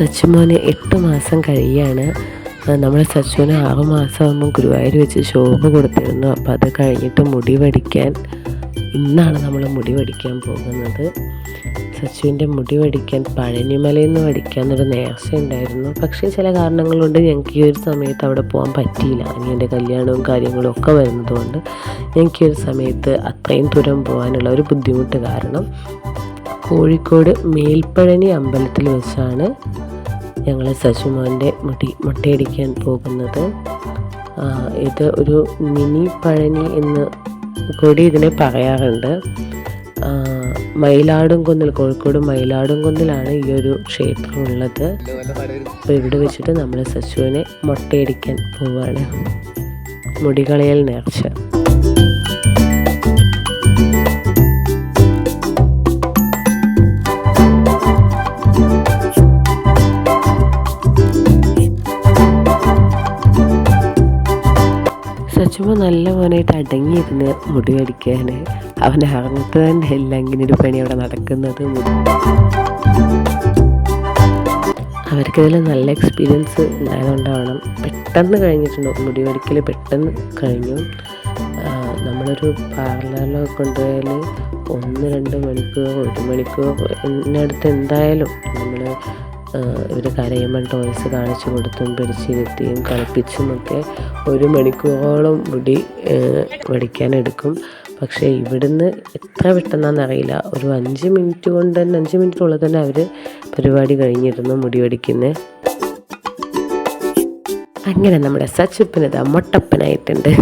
സച്ചുമോന് 8 മാസം കഴിയാണ്. നമ്മൾ സച്ചുവിന് 6 മാസമാകുമ്പോൾ ഗുരുവായൂർ വെച്ച് ഷോപ്പ് കൊടുത്തിരുന്നു. അപ്പോൾ അത് കഴിഞ്ഞിട്ട് മുടി വടിക്കാൻ ഇന്നാണ് നമ്മൾ മുടി വടിക്കാൻ പോകുന്നത്. സച്ചുവിൻ്റെ മുടി വടിക്കാൻ പഴനിമലയിൽ നിന്ന് വടിക്കാമെന്നൊരു നേർച്ച ഉണ്ടായിരുന്നു. പക്ഷേ ചില കാരണങ്ങൾ കൊണ്ട് ഞങ്ങൾക്ക് ഈ ഒരു സമയത്ത് അവിടെ പോകാൻ പറ്റിയില്ല. അനിയൻ്റെ കല്യാണവും കാര്യങ്ങളും ഒക്കെ വരുന്നതുകൊണ്ട് ഞങ്ങൾക്ക് ഈ ഒരു സമയത്ത് അത്രയും ദൂരം പോകാനുള്ള ഒരു ബുദ്ധിമുട്ട് കാരണം കോഴിക്കോട് മേൽപ്പഴനി അമ്പലത്തിൽ വെച്ചാണ് ഞങ്ങൾ സച്ചുമോൻ്റെ മുട്ടയടിക്കാൻ പോകുന്നത്. ഇത് ഒരു മിനി പഴനി എന്ന് കൂടി ഇതിനെ പറയാറുണ്ട്. മയിലാടുംകുന്നിൽ, കോഴിക്കോട് മയിലാടുംകുന്നിലാണ് ഈ ഒരു ക്ഷേത്രം ഉള്ളത്. അപ്പോൾ ഇവിടെ വെച്ചിട്ട് നമ്മൾ സച്ചുവിനെ മുട്ടയടിക്കാൻ പോവുകയാണ്. മുടികളയൽ നേർച്ച. സച്ചുമോ നല്ല മോനായിട്ട് അടങ്ങിയിരുന്ന് മുടി വടിക്കാൻ. അവൻ അറിഞ്ഞിട്ട് തന്നെ എല്ലാം ഇങ്ങനെ ഒരു പണി അവിടെ നടക്കുന്നത്. അവർക്കിതിൽ നല്ല എക്സ്പീരിയൻസ് ഉണ്ടായതുകൊണ്ടാവണം പെട്ടെന്ന് കഴിഞ്ഞിട്ടുണ്ട്. മുടി വടിക്കൽ പെട്ടെന്ന് കഴിഞ്ഞു. നമ്മളൊരു പാർലറിലൊക്കെ കൊണ്ടുപോയാൽ 1-2 മണിക്കൂർ 1 മണിക്കൂർ എന്നടുത്ത് എന്തായാലും നമ്മൾ ഇവർ കരയുമ്പോൾ ടോയ്സ് കാണിച്ചു കൊടുത്തും പിടിച്ചിരുത്തിയും കളിപ്പിച്ചുമൊക്കെ 1 മണിക്കൂറോളം മുടി വടിക്കാനെടുക്കും. പക്ഷേ ഇവിടുന്ന് എത്ര പെട്ടെന്നാണെന്നറിയില്ല, ഒരു 5 മിനിറ്റ് കൊണ്ട് തന്നെ 5 മിനിറ്റിനുള്ളിൽ തന്നെ അവർ പരിപാടി കഴിഞ്ഞിരുന്നു മുടി വടിക്കുന്നത്. അങ്ങനെ നമ്മുടെ സച്ചുപ്പനത് മൊട്ടപ്പനായിട്ടുണ്ട്.